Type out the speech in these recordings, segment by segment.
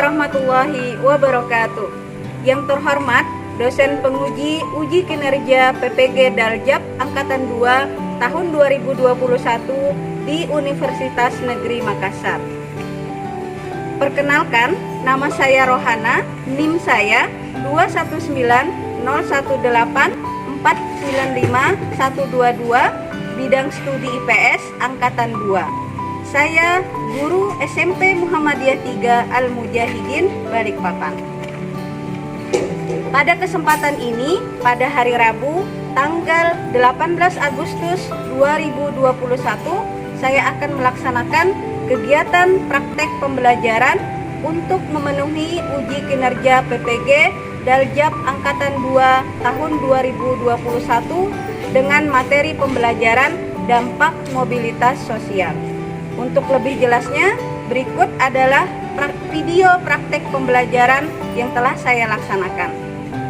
warahmatullahi wabarakatuh. Yang terhormat dosen penguji uji kinerja PPG Daljab Angkatan 2 tahun 2021 di Universitas Negeri Makassar. Perkenalkan, nama saya Rohana, NIM saya 2190184951122, bidang studi IPS Angkatan 2. Saya guru SMP Muhammadiyah 3 Al-Mujahidin, Balikpapan. Pada kesempatan ini, pada hari Rabu, tanggal 18 Agustus 2021, saya akan melaksanakan kegiatan praktek pembelajaran untuk memenuhi uji kinerja PPG Daljab Angkatan 2 tahun 2021 dengan materi pembelajaran dampak mobilitas sosial. Untuk lebih jelasnya, berikut adalah video praktek pembelajaran yang telah saya laksanakan.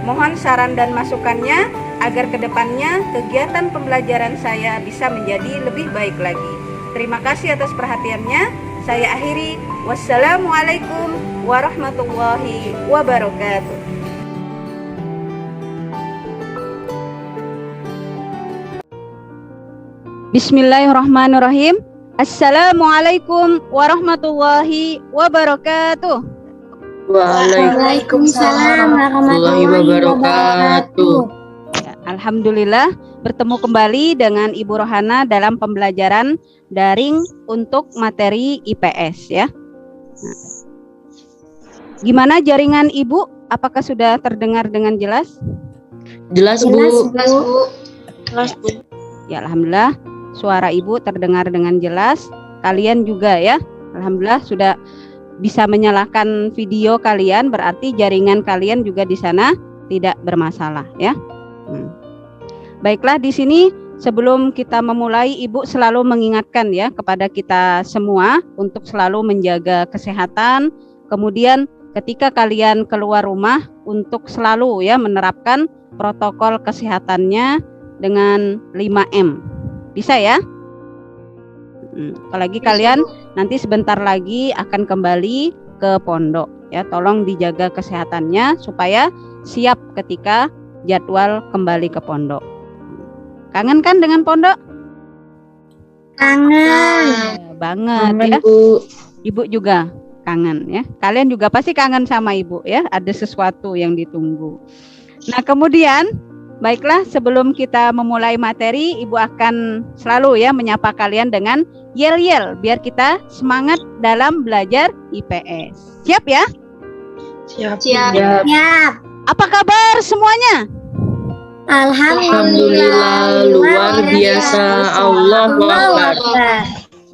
Mohon saran dan masukannya agar kedepannya kegiatan pembelajaran saya bisa menjadi lebih baik lagi. Terima kasih atas perhatiannya. Saya akhiri. Wassalamualaikum warahmatullahi wabarakatuh. Bismillahirrahmanirrahim. Assalamualaikum warahmatullahi wabarakatuh. Waalaikumsalam warahmatullahi wabarakatuh. Alhamdulillah, bertemu kembali dengan Ibu Rohana dalam pembelajaran daring untuk materi IPS ya. Nah, gimana jaringan Ibu? Apakah sudah terdengar dengan jelas? Jelas, Bu. Jelas, Bu. Ya, alhamdulillah suara Ibu terdengar dengan jelas. Kalian juga ya. Alhamdulillah sudah bisa menyalakan video kalian, berarti jaringan kalian juga di sana tidak bermasalah ya. Baiklah, di sini sebelum kita memulai, Ibu selalu mengingatkan ya kepada kita semua untuk selalu menjaga kesehatan. Kemudian ketika kalian keluar rumah untuk selalu ya menerapkan protokol kesehatannya dengan 5M. Bisa ya? Apalagi kalian nanti sebentar lagi akan kembali ke pondok ya. Tolong dijaga kesehatannya supaya siap ketika jadwal kembali ke pondok. Kangen kan dengan pondok? Kangen. Banget ya. Ibu juga kangen ya. Kalian juga pasti kangen sama Ibu ya. Ada sesuatu yang ditunggu. Nah, kemudian baiklah, sebelum kita memulai materi, Ibu akan selalu ya menyapa kalian dengan yel-yel biar kita semangat dalam belajar IPS. Siap ya? Siap. Apa kabar semuanya? Alhamdulillah, luar biasa. Allahu Akbar.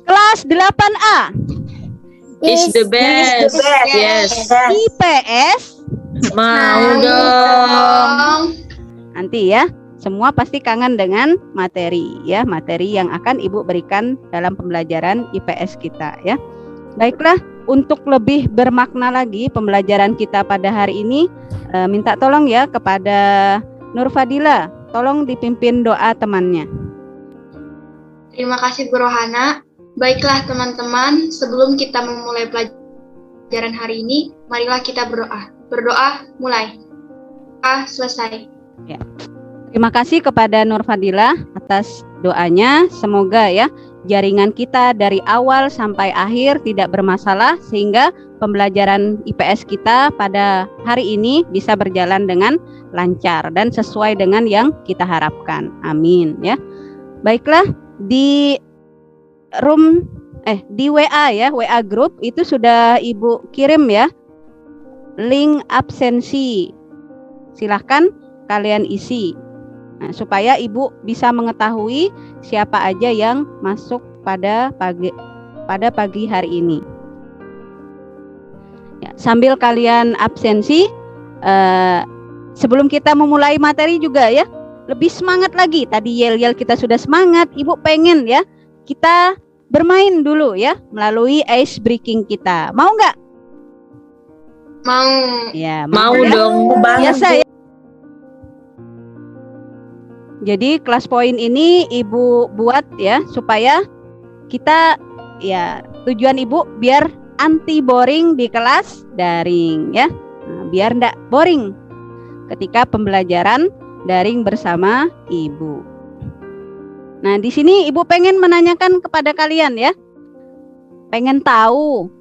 Kelas 8A Is the best. Yes. IPS Mau dong. nanti ya. Semua pasti kangen dengan materi ya, materi yang akan Ibu berikan dalam pembelajaran IPS kita ya. Baiklah, untuk lebih bermakna lagi pembelajaran kita pada hari ini, minta tolong ya kepada Nur Fadila, tolong dipimpin doa temannya. Terima kasih Bu Rohana. Baiklah teman-teman, sebelum kita memulai pelajaran hari ini, marilah kita berdoa. Berdoa mulai. Selesai. Ya. Terima kasih kepada Nur Fadila atas doanya. Semoga ya jaringan kita dari awal sampai akhir tidak bermasalah sehingga pembelajaran IPS kita pada hari ini bisa berjalan dengan lancar dan sesuai dengan yang kita harapkan. Amin ya. Baiklah, di di WA ya, WA group itu sudah Ibu kirim ya link absensi. Silahkan kalian isi. Nah, supaya Ibu bisa mengetahui siapa aja yang masuk pada pagi hari ini. Ya, sambil kalian absensi, sebelum kita memulai materi juga ya, lebih semangat lagi. Tadi yel-yel kita sudah semangat, Ibu pengen ya kita bermain dulu ya melalui ice breaking kita. Mau nggak? Mau. Ya, Mau ya? dong. Biasa ya. Jadi kelas poin ini Ibu buat ya supaya kita ya tujuan Ibu biar anti boring di kelas daring ya. Nah, biar enggak boring ketika pembelajaran daring bersama Ibu. Nah, di sini Ibu pengen menanyakan kepada kalian ya. Pengen tahu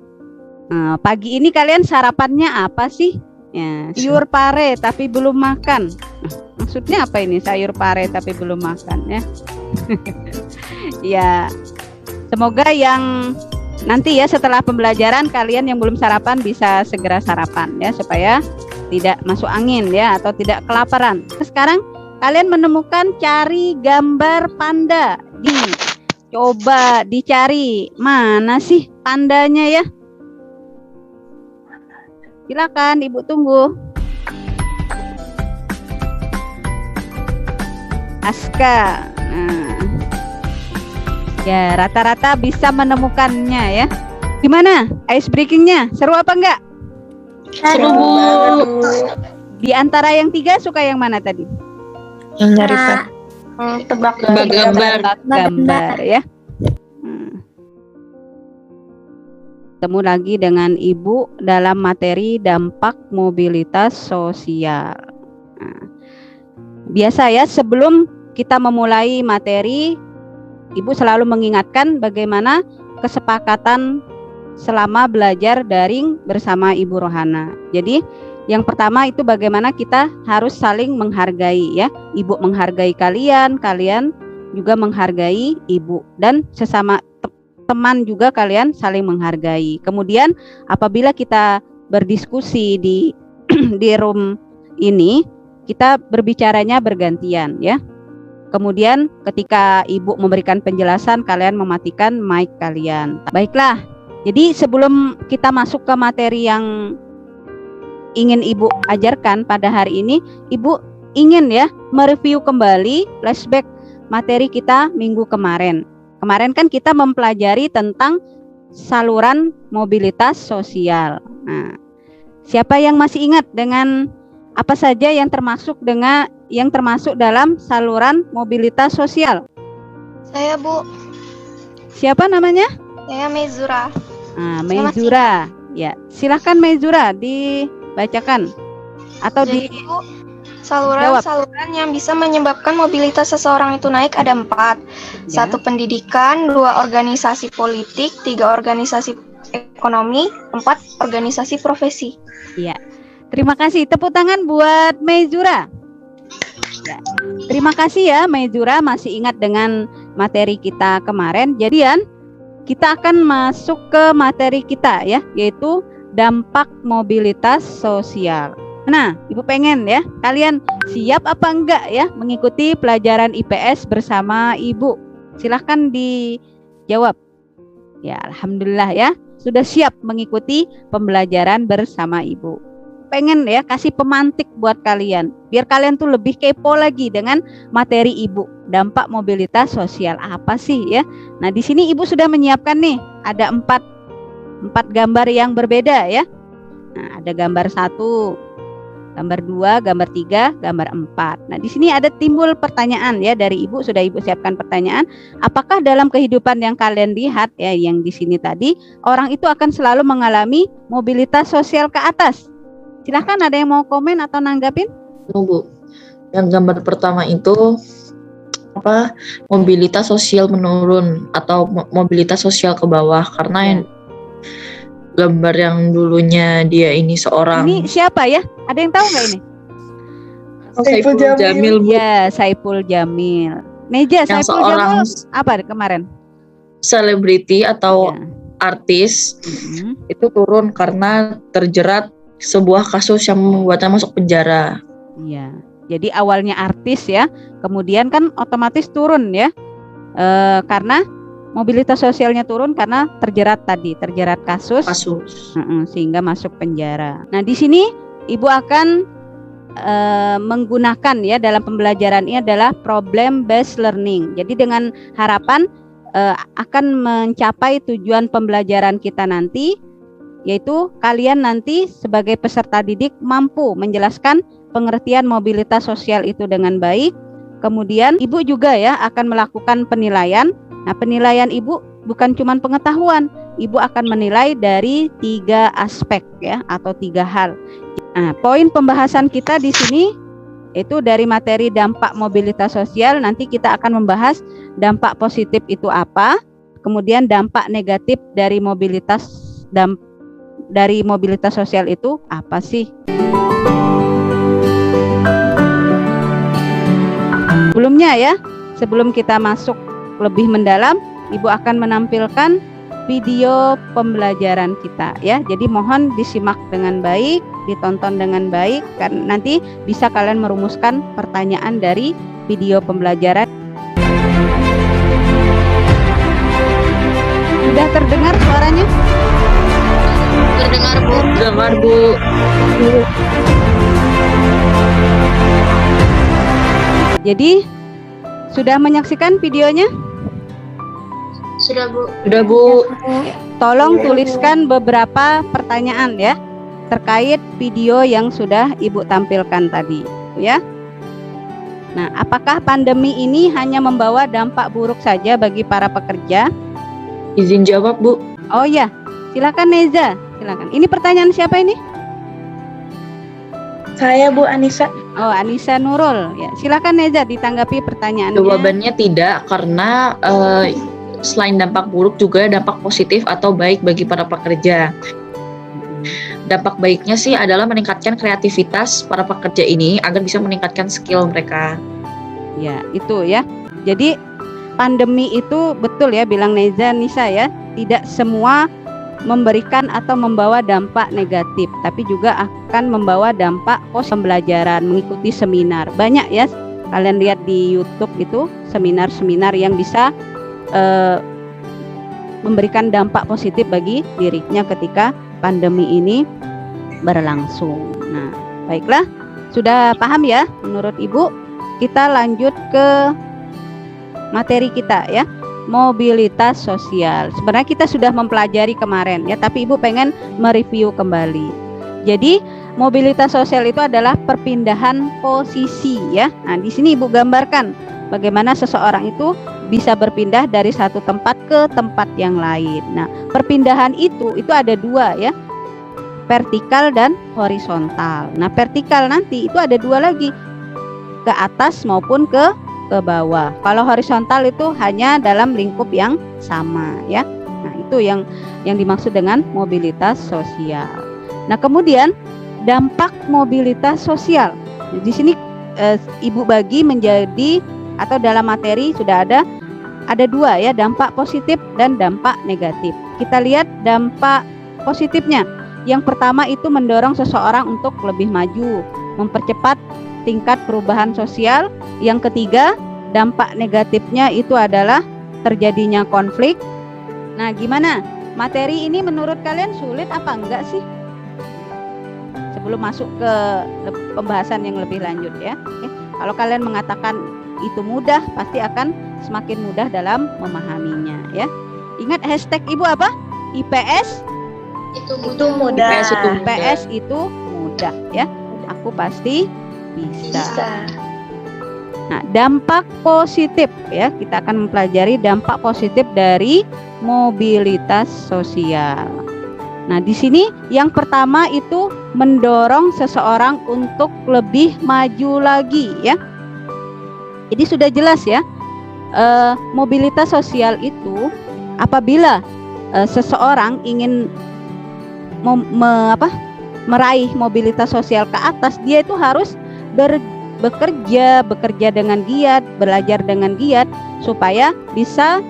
pagi ini kalian sarapannya apa sih? Ya, sayur pare tapi belum makan. Maksudnya apa ini sayur pare tapi belum makan ya? Ya, semoga yang nanti ya setelah pembelajaran kalian yang belum sarapan bisa segera sarapan ya supaya tidak masuk angin ya atau tidak kelaparan. Sekarang kalian menemukan cari gambar panda. Coba dicari mana sih pandanya ya? Silakan Ibu tunggu. Aska. Nah. Ya, rata-rata bisa menemukannya ya. Gimana? Ice breakingnya seru apa enggak? Seru, Bu. Di antara yang 3 suka yang mana tadi? Yang dari Tebak Gambar ya. Ketemu lagi dengan Ibu dalam materi dampak mobilitas sosial. Nah, biasa ya sebelum kita memulai materi, Ibu selalu mengingatkan bagaimana kesepakatan selama belajar daring bersama Ibu Rohana. Jadi yang pertama itu bagaimana kita harus saling menghargai ya. Ibu menghargai kalian, kalian juga menghargai Ibu, dan sesama teman juga kalian saling menghargai. Kemudian apabila kita berdiskusi di room ini, kita berbicaranya bergantian ya. Kemudian ketika Ibu memberikan penjelasan, kalian mematikan mic kalian. Baiklah, jadi sebelum kita masuk ke materi yang ingin Ibu ajarkan pada hari ini, Ibu ingin ya mereview kembali flashback materi kita minggu kemarin. Kemarin kan kita mempelajari tentang saluran mobilitas sosial. Nah, siapa yang masih ingat dengan apa saja yang termasuk dalam saluran mobilitas sosial? Saya, Bu. Siapa namanya? Saya Mezura. Nah, Mezura. Ya, silakan Mezura dibacakan atau Jadi, Bu, saluran-saluran yang bisa menyebabkan mobilitas seseorang itu naik ada 4. Ya. 1 pendidikan, 2 organisasi politik, 3 organisasi ekonomi, 4 organisasi profesi. Iya. Terima kasih. Tepuk tangan buat Mezura. Ya. Terima kasih ya Mezura masih ingat dengan materi kita kemarin. Jadian kita akan masuk ke materi kita ya, yaitu dampak mobilitas sosial. Nah, Ibu pengen ya, kalian siap apa enggak ya mengikuti pelajaran IPS bersama Ibu? Silahkan dijawab. Ya, alhamdulillah ya, sudah siap mengikuti pembelajaran bersama Ibu. Pengen ya kasih pemantik buat kalian, biar kalian tuh lebih kepo lagi dengan materi Ibu. Dampak mobilitas sosial apa sih ya? Nah, di sini Ibu sudah menyiapkan nih, ada 4 gambar yang berbeda ya. Nah, ada gambar 1, gambar 2, gambar 3, gambar 4. Nah, di sini ada timbul pertanyaan ya dari Ibu, sudah Ibu siapkan pertanyaan. Apakah dalam kehidupan yang kalian lihat ya, yang di sini tadi, orang itu akan selalu mengalami mobilitas sosial ke atas? Silahkan, ada yang mau komen atau nanggapin? Bu, yang gambar pertama itu mobilitas sosial menurun atau mobilitas sosial ke bawah, karena yang gambar yang dulunya dia ini seorang. Ini siapa ya? Ada yang tahu nggak ini? Saiful Jamil, Bu. Ya, Saiful Jamil. Neja, Yang Saiful seorang Jamil apa kemarin? Selebriti atau Ya. artis itu turun karena terjerat sebuah kasus yang membuatnya masuk penjara. Iya. Jadi awalnya artis ya, kemudian kan otomatis turun ya, karena mobilitas sosialnya turun karena terjerat kasus. Sehingga masuk penjara. Nah, di sini Ibu akan menggunakan ya dalam pembelajaran ini adalah problem based learning. Jadi dengan harapan akan mencapai tujuan pembelajaran kita nanti, yaitu kalian nanti sebagai peserta didik mampu menjelaskan pengertian mobilitas sosial itu dengan baik. Kemudian Ibu juga ya akan melakukan penilaian. Nah, penilaian Ibu bukan cuma pengetahuan, Ibu akan menilai dari 3 aspek ya, atau 3 hal. Nah, poin pembahasan kita di sini itu dari materi dampak mobilitas sosial. Nanti kita akan membahas dampak positif itu apa, kemudian dampak negatif dari mobilitas sosial itu apa sih? Sebelum kita masuk lebih mendalam, Ibu akan menampilkan video pembelajaran kita ya. Jadi mohon disimak dengan baik, ditonton dengan baik, karena nanti bisa kalian merumuskan pertanyaan dari video pembelajaran. Sudah terdengar suaranya? Terdengar, Bu. Dengar, Bu. Jadi sudah menyaksikan videonya? Sudah, Bu. Sudah, Bu. Tolong tuliskan beberapa pertanyaan ya terkait video yang sudah Ibu tampilkan tadi ya. Nah, apakah pandemi ini hanya membawa dampak buruk saja bagi para pekerja? Izin jawab, Bu. Oh ya, silakan Neza, silakan. Ini pertanyaan siapa ini? Saya Bu Anissa. Oh, Anissa Nurul. Ya, silakan Neza ditanggapi pertanyaannya. Jawabannya tidak, karena selain dampak buruk juga dampak positif atau baik bagi para pekerja. Dampak baiknya sih adalah meningkatkan kreativitas para pekerja ini agar bisa meningkatkan skill mereka. Ya, itu ya. Jadi pandemi itu betul ya bilang Nisa ya, tidak semua memberikan atau membawa dampak negatif, tapi juga akan membawa dampak pembelajaran, mengikuti seminar. Banyak ya, kalian lihat di YouTube itu seminar-seminar yang bisa memberikan dampak positif bagi dirinya ketika pandemi ini berlangsung. Nah, baiklah, sudah paham ya menurut Ibu? Kita lanjut ke materi kita ya. Mobilitas sosial. Sebenarnya kita sudah mempelajari kemarin ya, tapi Ibu pengen mereview kembali. Jadi mobilitas sosial itu adalah perpindahan posisi ya. Nah, di sini Ibu gambarkan bagaimana seseorang itu bisa berpindah dari satu tempat ke tempat yang lain. Nah, perpindahan itu ada 2 ya. Vertikal dan horizontal. Nah, vertikal nanti itu ada 2 lagi. Ke atas maupun ke bawah. Kalau horizontal itu hanya dalam lingkup yang sama ya. Nah, itu yang dimaksud dengan mobilitas sosial. Nah, kemudian dampak mobilitas sosial. Di sini Ibu bagi menjadi, atau dalam materi sudah ada 2 ya, dampak positif dan dampak negatif. Kita lihat dampak positifnya. Yang pertama itu mendorong seseorang untuk lebih maju, mempercepat tingkat perubahan sosial. Yang ketiga, dampak negatifnya itu adalah terjadinya konflik. Nah, gimana? Materi ini menurut kalian sulit apa enggak sih? Sebelum masuk ke pembahasan yang lebih lanjut ya. Kalau kalian mengatakan itu mudah, pasti akan semakin mudah dalam memahaminya ya. Ingat hashtag Ibu apa? IPS Itu mudah. IPS itu mudah ya. Aku pasti bisa. Nah, dampak positif ya, kita akan mempelajari dampak positif dari mobilitas sosial. Nah, di sini yang pertama itu mendorong seseorang untuk lebih maju lagi ya. Jadi sudah jelas ya, mobilitas sosial itu apabila seseorang ingin meraih mobilitas sosial ke atas, dia itu harus bekerja dengan giat, belajar dengan giat supaya bisa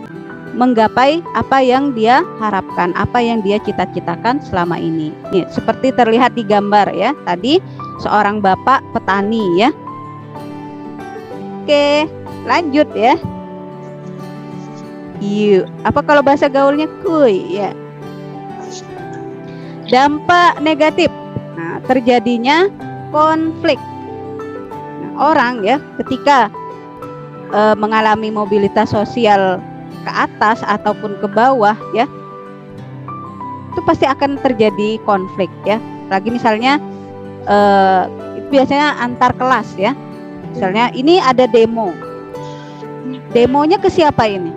menggapai apa yang dia harapkan, apa yang dia cita-citakan selama ini. Nih, seperti terlihat di gambar ya. Tadi seorang bapak petani ya. Oke, lanjut ya. Yuk, apa kalau bahasa gaulnya kuy ya. Dampak negatif. Nah, terjadinya konflik. Orang ya ketika mengalami mobilitas sosial ke atas ataupun ke bawah ya, itu pasti akan terjadi konflik ya. Lagi misalnya itu biasanya antar kelas ya. Misalnya ini ada demo. Demonya ke siapa ini?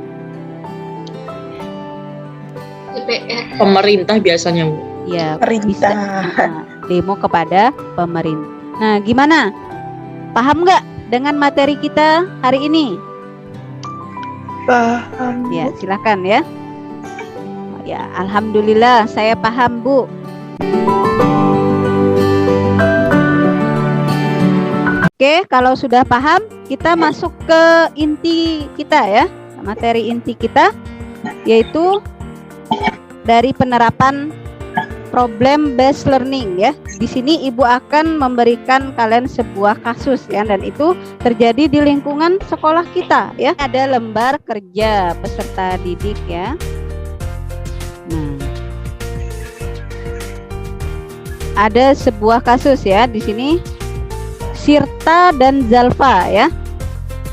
DPR. Pemerintah biasanya, Bu. Ya, Perintah. demo kepada pemerintah. Nah, gimana? Paham nggak dengan materi kita hari ini? Paham. Ya, silakan ya. Ya, alhamdulillah saya paham, Bu. Oke, kalau sudah paham, kita masuk ke inti kita ya. Materi inti kita yaitu dari penerapan problem based learning ya. Di sini Ibu akan memberikan kalian sebuah kasus ya, dan itu terjadi di lingkungan sekolah kita ya. Ada lembar kerja peserta didik ya. Nah, ada sebuah kasus ya di sini, Sirta dan Zalfa ya.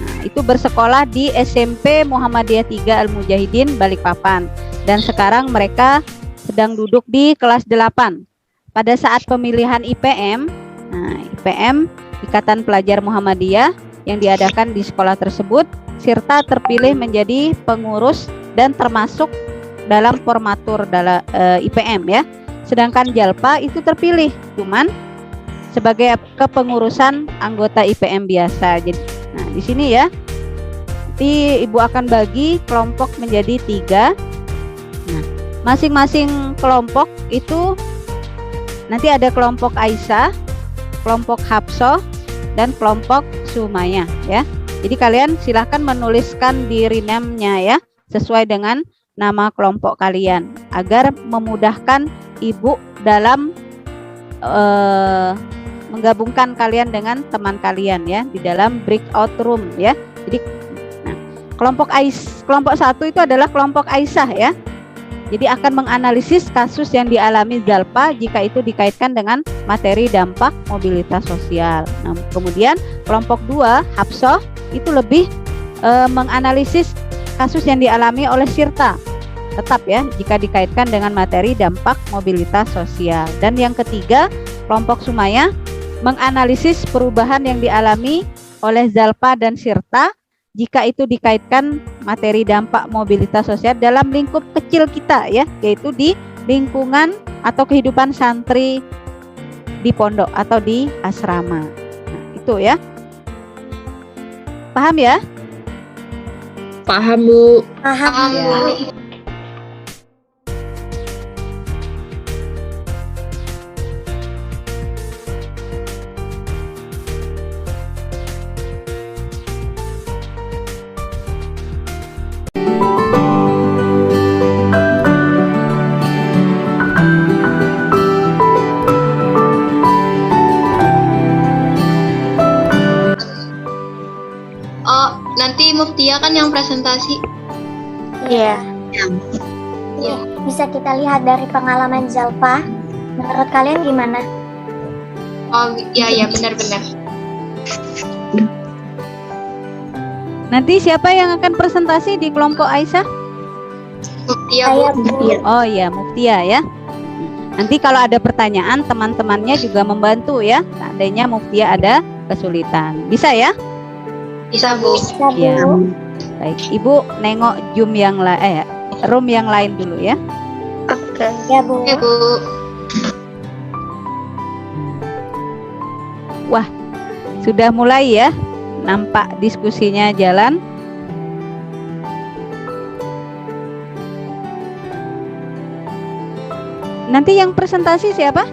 Nah, itu bersekolah di SMP Muhammadiyah 3 Al-Mujahidin Balikpapan, dan sekarang mereka sedang duduk di kelas 8. Pada saat pemilihan IPM, nah IPM Ikatan Pelajar Muhammadiyah yang diadakan di sekolah tersebut, Sirta terpilih menjadi pengurus dan termasuk dalam formatur dalam IPM ya. Sedangkan Jalpa itu terpilih cuman sebagai kepengurusan anggota IPM biasa. Jadi, nah di sini ya, nanti Ibu akan bagi kelompok menjadi 3. Nah, masing-masing kelompok itu nanti ada kelompok Aisyah, kelompok Hafsah, dan kelompok Sumayyah ya. Jadi kalian silahkan menuliskan di rename-nya ya, sesuai dengan nama kelompok kalian agar memudahkan Ibu dalam menggabungkan kalian dengan teman kalian ya di dalam breakout room ya. Jadi nah, kelompok 1 itu adalah kelompok Aisyah ya. Jadi akan menganalisis kasus yang dialami Zalpa jika itu dikaitkan dengan materi dampak mobilitas sosial. Nah, kemudian kelompok 2 Hafsah itu lebih menganalisis kasus yang dialami oleh Sirta. Tetap ya jika dikaitkan dengan materi dampak mobilitas sosial. Dan yang ketiga kelompok Sumayyah menganalisis perubahan yang dialami oleh Zalpa dan Sirta jika itu dikaitkan materi dampak mobilitas sosial dalam lingkup kecil kita ya, yaitu di lingkungan atau kehidupan santri di pondok atau di asrama. Nah, itu ya. Paham ya? Paham, Bu. Paham, Ya. Bu. Oh, nanti Muftia kan yang presentasi. Iya. Ya. Bisa kita lihat dari pengalaman Zalpa. Menurut kalian gimana? Oh, ya benar-benar. Nanti siapa yang akan presentasi di kelompok Aisyah? Muftia, Saya Bu. Bu. Oh iya, Muftia ya. Nanti kalau ada pertanyaan, teman-temannya juga membantu ya. Seandainya Muftia ada kesulitan. Bisa ya? Bisa, Bu. Bisa Bu. Ya. Baik, Ibu nengok room yang lain dulu ya. Oke. Ya Bu. Oke, Bu. Sudah mulai ya. Nampak diskusinya jalan. Nanti yang presentasi siapa?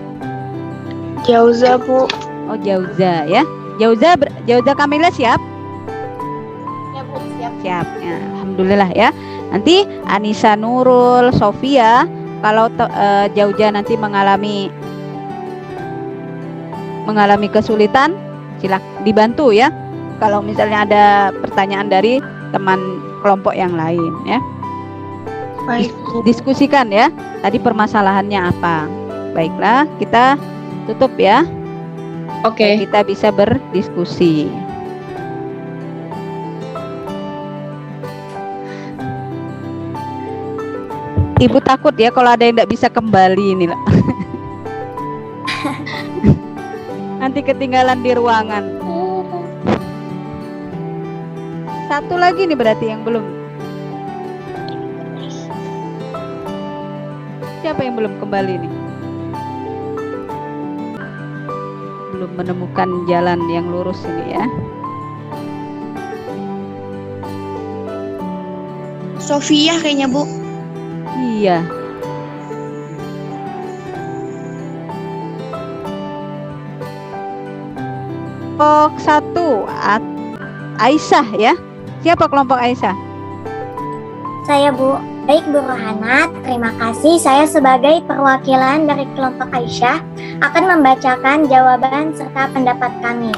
Jauza, Bu. Oh, Jauza ya. Jauza Kamila siap? Ya Bu, siap. Siap. Ya, alhamdulillah ya. Nanti Anissa Nurul, Sofia, kalau Jauza nanti mengalami kesulitan, silakan dibantu ya. Kalau misalnya ada pertanyaan dari teman kelompok yang lain ya. Baik, Bu. Diskusikan ya. Tadi permasalahannya apa? Baiklah, kita tutup ya. Oke. Kita bisa berdiskusi. Ibu takut ya kalau ada yang tidak bisa kembali ini lah. Nanti ketinggalan di ruangan. Satu lagi nih berarti yang belum. siapa yang belum kembali nih? Belum menemukan jalan yang lurus ini ya. Sofia kayaknya, Bu. Iya. Kelompok 1 Aisyah ya. Siapa kelompok Aisyah? Saya Bu. Baik Bu Rohana, terima kasih. Saya sebagai perwakilan dari kelompok Aisyah akan membacakan jawaban serta pendapat kami.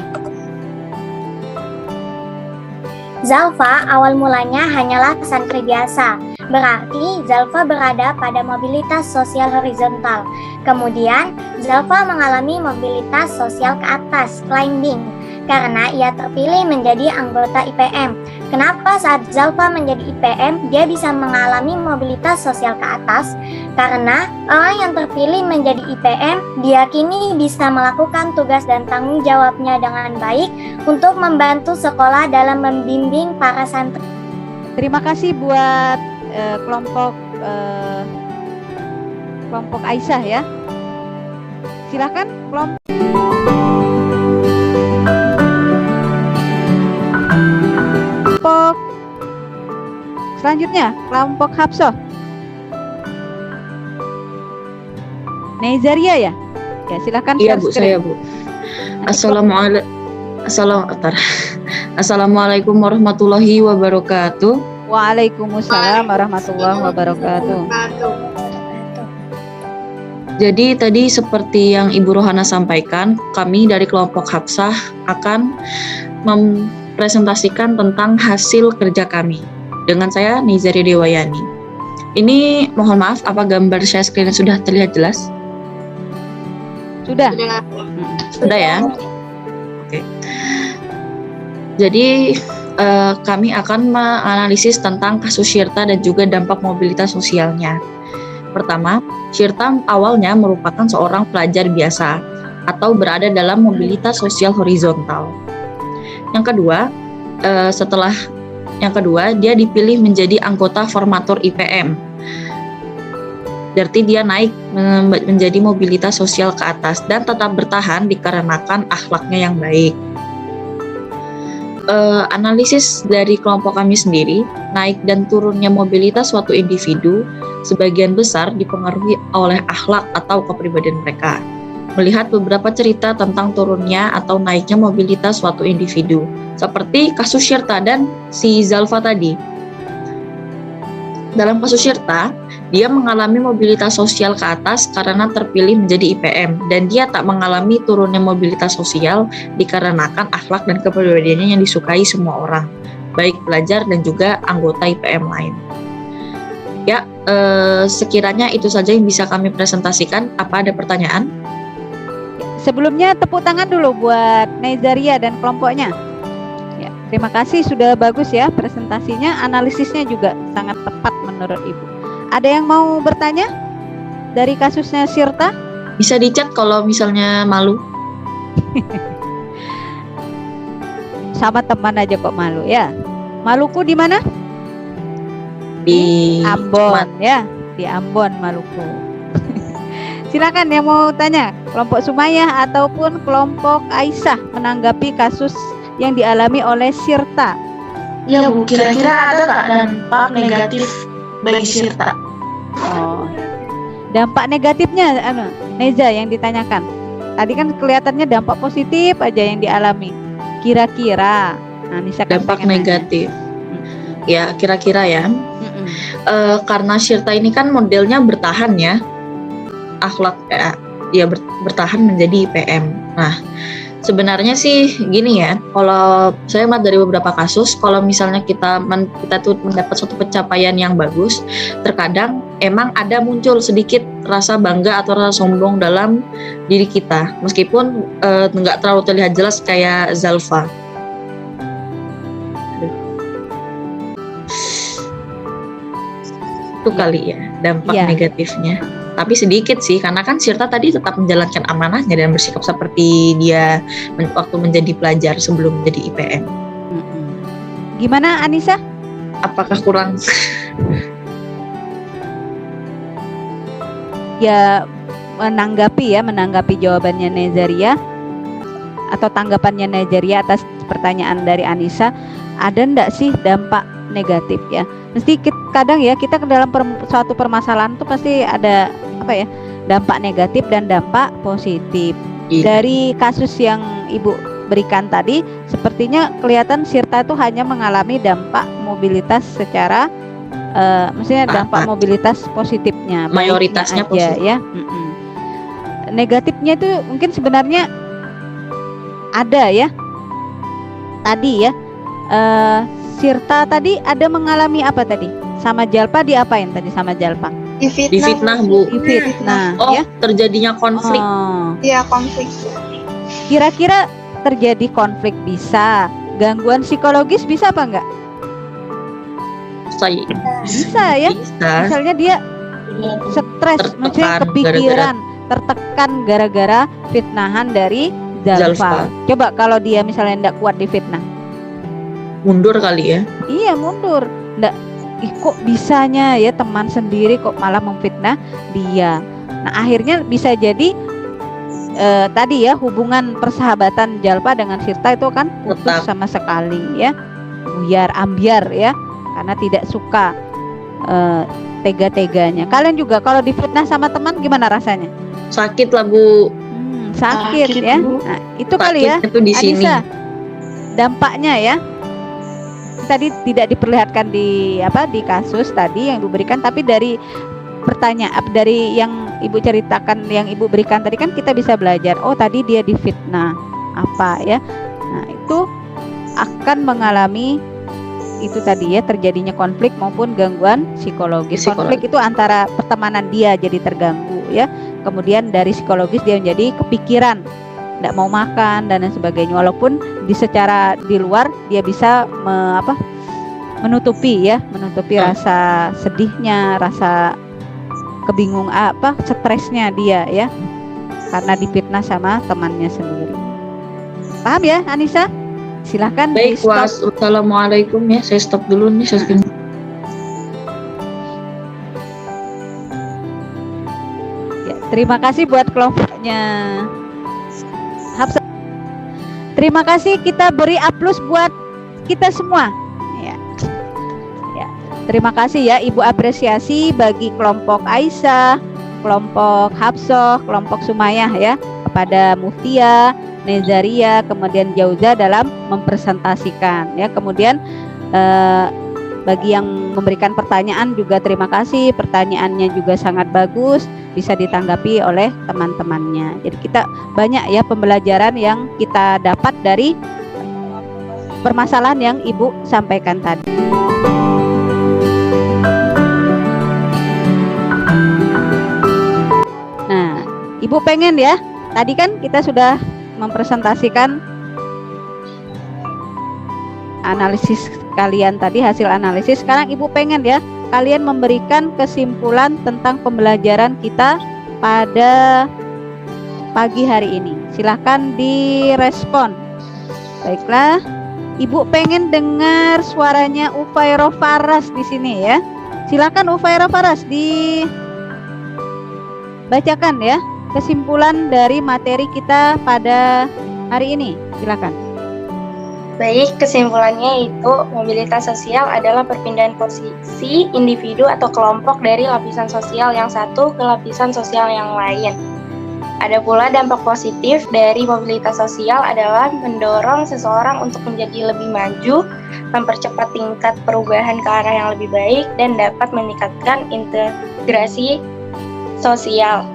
Zalfa awal mulanya hanyalah santri biasa, berarti Zalfa berada pada mobilitas sosial horizontal. Kemudian, Zalfa mengalami mobilitas sosial ke atas, climbing, karena ia terpilih menjadi anggota IPM. Kenapa saat Zalfa menjadi IPM, dia bisa mengalami mobilitas sosial ke atas? Karena orang yang terpilih menjadi IPM diyakini bisa melakukan tugas dan tanggung jawabnya dengan baik untuk membantu sekolah dalam membimbing para santri. Terima kasih buat kelompok Aisyah ya. Silakan kelompok selanjutnya, kelompok Hafsah. Nezaria ya? Ya, silakan. Iya Bu, saya Bu. Assalamualaikum warahmatullahi wabarakatuh. Waalaikumsalam warahmatullahi wabarakatuh. Jadi tadi seperti yang Ibu Rohana sampaikan, kami dari kelompok Hafsah akan mempresentasikan tentang hasil kerja kami. Dengan saya Nizari Dewayani. Ini mohon maaf, apa gambar share screen sudah terlihat jelas? Sudah. Sudah ya? Oke. Jadi kami akan menganalisis tentang kasus Syirta dan juga dampak mobilitas sosialnya. Pertama, Syirta awalnya merupakan seorang pelajar biasa atau berada dalam mobilitas sosial horizontal. Yang kedua, dia dipilih menjadi anggota formatur IPM. Berarti dia naik menjadi mobilitas sosial ke atas dan tetap bertahan dikarenakan akhlaknya yang baik. Analisis dari kelompok kami sendiri, naik dan turunnya mobilitas suatu individu sebagian besar dipengaruhi oleh akhlak atau kepribadian mereka. Melihat beberapa cerita tentang turunnya atau naiknya mobilitas suatu individu, seperti kasus Syirta dan si Zalfa tadi. Dalam kasus Syirta, dia mengalami mobilitas sosial ke atas karena terpilih menjadi IPM, dan dia tak mengalami turunnya mobilitas sosial dikarenakan akhlak dan kepribadiannya yang disukai semua orang, baik pelajar dan juga anggota IPM lain. Ya, sekiranya itu saja yang bisa kami presentasikan. Apa ada pertanyaan? Sebelumnya tepuk tangan dulu buat Nezaria dan kelompoknya. Ya, terima kasih, sudah bagus ya presentasinya, analisisnya juga sangat tepat menurut Ibu. Ada yang mau bertanya dari kasusnya Syirta? Bisa dicat kalau misalnya malu. Sama teman aja kok malu ya. Maluku di mana? Di Ambon ya, di Ambon, Maluku. Silakan yang mau tanya, kelompok Sumayyah ataupun kelompok Aisyah menanggapi kasus yang dialami oleh Syirta. Ya Bu, kira-kira ada nggak dampak negatif bagi Syirta? Oh, dampak negatifnya, Neza yang ditanyakan. Tadi kan kelihatannya dampak positif aja yang dialami. Kira-kira, Nisa dampak negatif. Ya, kira-kira ya. Karena Syirta ini kan modelnya bertahan ya, akhlak ya bertahan menjadi IPM. Nah, sebenarnya sih gini ya, kalau saya melihat dari beberapa kasus, kalau misalnya kita tuh mendapat suatu pencapaian yang bagus, terkadang emang ada muncul sedikit rasa bangga atau rasa sombong dalam diri kita, meskipun nggak terlalu terlihat jelas kayak Zalfa. Itu kali ya dampak negatifnya. Tapi sedikit sih, karena kan Syirta tadi tetap menjalankan amanahnya dan bersikap seperti dia waktu menjadi pelajar sebelum menjadi IPM. Gimana Anissa? Apakah kurang? ya menanggapi jawabannya Nezaria atau tanggapannya Nezaria atas pertanyaan dari Anissa. Ada ndak sih dampak negatif ya? Mesti kadang ya kita dalam suatu permasalahan tuh pasti ada dampak negatif dan dampak positif. Dari kasus yang Ibu berikan tadi, sepertinya kelihatan Sirta itu hanya mengalami dampak mobilitas secara maksudnya dampak mobilitas positifnya, mayoritasnya aja, positif ya. Negatifnya itu mungkin sebenarnya ada ya. Tadi ya, Sirta tadi ada mengalami apa tadi? Sama Jalpa diapain tadi sama Jalpa? Difitnah, Bu. Difitnah, Oh, ya. terjadinya konflik. Iya, konflik. Kira-kira terjadi konflik bisa, gangguan psikologis bisa apa enggak? Bisa ya. Bisa. Misalnya dia stres, maksudnya kepikiran, tertekan gara-gara fitnahan dari Zalfa. Coba kalau dia misalnya enggak kuat difitnah, mundur kali ya? Iya, mundur. Enggak, kok bisanya ya teman sendiri kok malah memfitnah dia. Nah, akhirnya bisa jadi tadi ya, hubungan persahabatan Jalpa dengan Sirta itu kan putus sama sekali ya, buyar ambiar ya, karena tidak suka tega-teganya. Kalian juga kalau difitnah sama teman gimana rasanya? Sakit lah, Bu. Sakit ya. Nah, itu kali ya, itu di sini. Anissa, dampaknya ya. Tadi tidak diperlihatkan di kasus tadi yang Ibu berikan, tapi dari pertanyaan dari yang Ibu ceritakan, yang Ibu berikan tadi kan kita bisa belajar. Oh, tadi dia difitnah apa ya. Nah, itu akan mengalami itu tadi ya, terjadinya konflik maupun gangguan psikologis. Konflik itu antara pertemanan dia jadi terganggu ya. Kemudian dari psikologis dia menjadi kepikiran, tidak mau makan dan lain sebagainya. Walaupun secara di luar dia bisa menutupi rasa sedihnya, rasa stresnya dia ya, karena difitnah sama temannya sendiri. Paham ya, Anissa? Silahkan. Baik, wassalamualaikum ya. Saya stop dulu nih. Ya, terima kasih buat kelompoknya Hafsah. Terima kasih, kita beri aplaus buat kita semua. Terima kasih ya, Ibu apresiasi bagi kelompok Aisyah, kelompok Hafsah, kelompok Sumayah ya, kepada Muftia, Nezaria, kemudian Jauza dalam mempresentasikan ya. Kemudian bagi yang memberikan pertanyaan juga terima kasih, pertanyaannya juga sangat bagus, bisa ditanggapi oleh teman-temannya. Jadi kita banyak ya pembelajaran yang kita dapat dari permasalahan yang Ibu sampaikan tadi. Nah, Ibu pengen ya, tadi kan kita sudah mempresentasikan analisis kalian tadi, hasil analisis. Sekarang Ibu pengen ya, kalian memberikan kesimpulan tentang pembelajaran kita pada pagi hari ini. Silahkan direspon. Baiklah, Ibu pengen dengar suaranya Ufairo Faras di sini ya. Silakan Ufairo Faras dibacakan ya kesimpulan dari materi kita pada hari ini. Silakan. Baik, kesimpulannya itu mobilitas sosial adalah perpindahan posisi individu atau kelompok dari lapisan sosial yang satu ke lapisan sosial yang lain. Ada pula dampak positif dari mobilitas sosial adalah mendorong seseorang untuk menjadi lebih maju, mempercepat tingkat perubahan ke arah yang lebih baik, dan dapat meningkatkan integrasi sosial.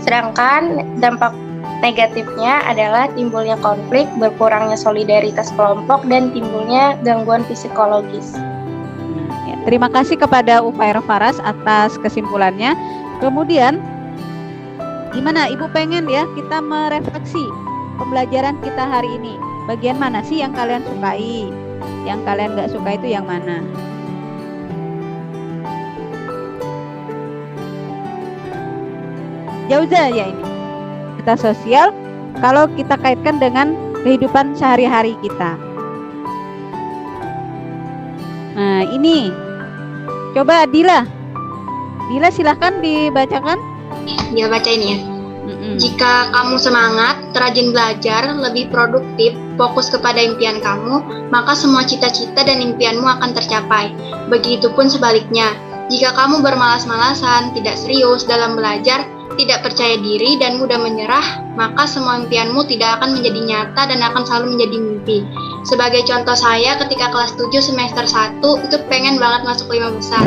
Sedangkan dampak negatifnya adalah timbulnya konflik, berkurangnya solidaritas kelompok, dan timbulnya gangguan psikologis. Ya, terima kasih kepada Ufairo Faras atas kesimpulannya. Kemudian, gimana Ibu pengen ya kita merefleksi pembelajaran kita hari ini? Bagian mana sih yang kalian sukai? Yang kalian nggak suka itu yang mana? Jauza ya ini. Kita sosial kalau kita kaitkan dengan kehidupan sehari-hari kita. Nah, ini coba Dila silahkan dibacakan Dia bacain ya. Mm-mm. Jika kamu semangat, rajin belajar, lebih produktif, fokus kepada impian kamu, maka semua cita-cita dan impianmu akan tercapai. Begitupun sebaliknya, jika kamu bermalas-malasan, tidak serius dalam belajar, tidak percaya diri, dan mudah menyerah, maka semua impianmu tidak akan menjadi nyata dan akan selalu menjadi mimpi. Sebagai contoh saya ketika kelas 7 semester 1 itu pengen banget masuk 5 besar.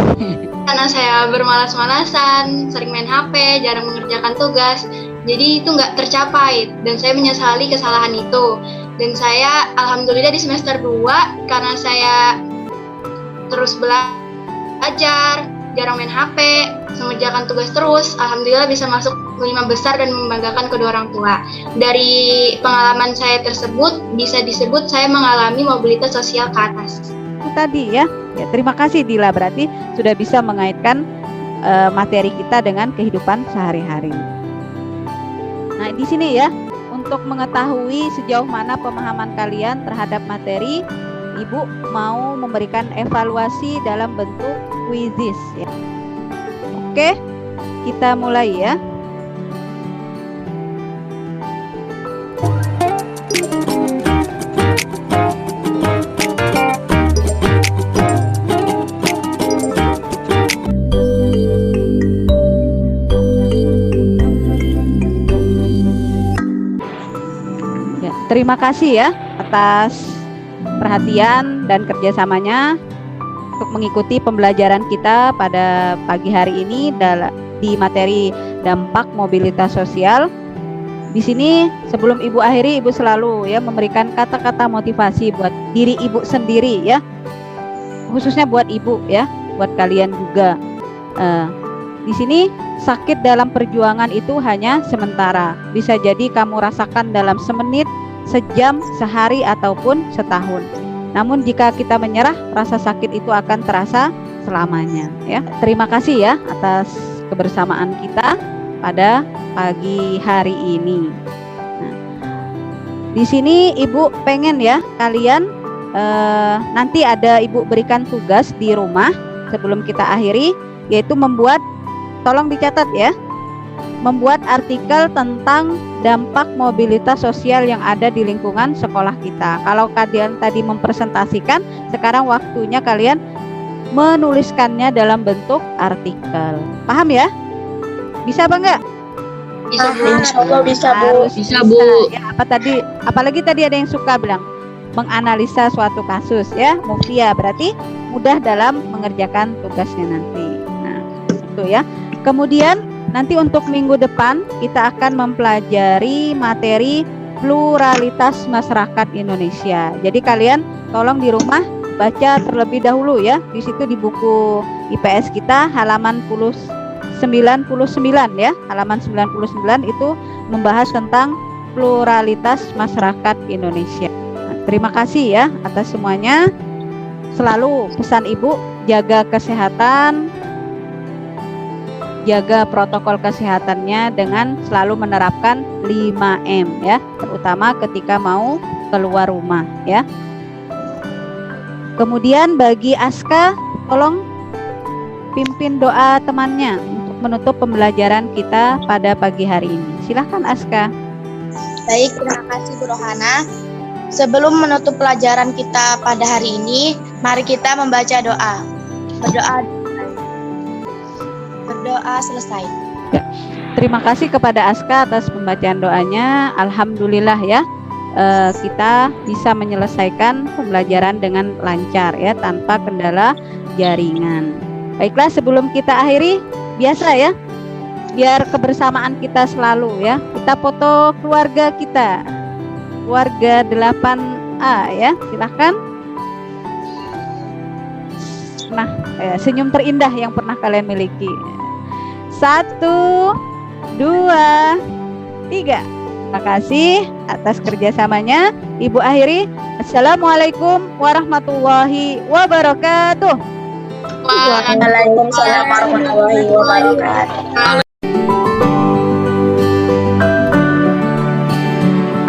Karena saya bermalas-malasan, sering main HP, jarang mengerjakan tugas, jadi itu nggak tercapai dan saya menyesali kesalahan itu. Dan saya alhamdulillah di semester 2 karena saya terus belajar, jarang main HP, mengerjakan tugas terus, alhamdulillah bisa masuk 5 besar dan membanggakan kedua orang tua. Dari pengalaman saya tersebut, bisa disebut saya mengalami mobilitas sosial ke atas. Itu tadi ya. Ya, terima kasih Dila, berarti sudah bisa mengaitkan materi kita dengan kehidupan sehari-hari. Nah, di sini ya, untuk mengetahui sejauh mana pemahaman kalian terhadap materi, Ibu mau memberikan evaluasi dalam bentuk quizzes ya. Oke, kita mulai ya. Terima kasih ya atas perhatian dan kerjasamanya untuk mengikuti pembelajaran kita pada pagi hari ini di materi dampak mobilitas sosial. Di sini sebelum Ibu akhiri, Ibu selalu ya memberikan kata-kata motivasi buat diri Ibu sendiri ya, khususnya buat Ibu ya, buat kalian juga. Di sini sakit dalam perjuangan itu hanya sementara, bisa jadi kamu rasakan dalam semenit, sejam, sehari, ataupun setahun. Namun jika kita menyerah, rasa sakit itu akan terasa selamanya ya. Terima kasih ya atas kebersamaan kita pada pagi hari ini. Nah, di sini Ibu pengen ya kalian nanti ada Ibu berikan tugas di rumah sebelum kita akhiri, yaitu membuat, tolong dicatat ya, membuat artikel tentang dampak mobilitas sosial yang ada di lingkungan sekolah kita. Kalau kalian tadi mempresentasikan, sekarang waktunya kalian menuliskannya dalam bentuk artikel. Paham ya? Bisa apa enggak? Bisa, Bu. Insya Allah bisa, Bu. Bisa, Bu. Ya, apalagi tadi ada yang suka bilang menganalisa suatu kasus ya, Muftia, berarti mudah dalam mengerjakan tugasnya nanti. Nah, itu ya. Kemudian nanti untuk minggu depan kita akan mempelajari materi pluralitas masyarakat Indonesia. Jadi kalian tolong di rumah baca terlebih dahulu ya. Di situ di buku IPS kita halaman 99 ya. Halaman 99 itu membahas tentang pluralitas masyarakat Indonesia. Nah, terima kasih ya atas semuanya. Selalu pesan Ibu, jaga kesehatan, jaga protokol kesehatannya dengan selalu menerapkan 5M ya, terutama ketika mau keluar rumah ya. Kemudian bagi Aska, tolong pimpin doa temannya untuk menutup pembelajaran kita pada pagi hari ini. Silahkan Aska. Baik, terima kasih Bu Rohana. Sebelum menutup pelajaran kita pada hari ini, mari kita membaca doa. Berdoa selesai. Ya, terima kasih kepada Aska atas pembacaan doanya. Alhamdulillah ya, kita bisa menyelesaikan pembelajaran dengan lancar ya, tanpa kendala jaringan. Baiklah, sebelum kita akhiri, biasa ya, biar kebersamaan kita selalu ya, kita foto keluarga kita, keluarga 8A ya, silahkan. Nah, senyum terindah yang pernah kalian miliki. 1, 2, 3. Terima kasih atas kerjasamanya. Ibu akhiri. Assalamualaikum warahmatullahi wabarakatuh. Waalaikumsalam warahmatullahi wabarakatuh.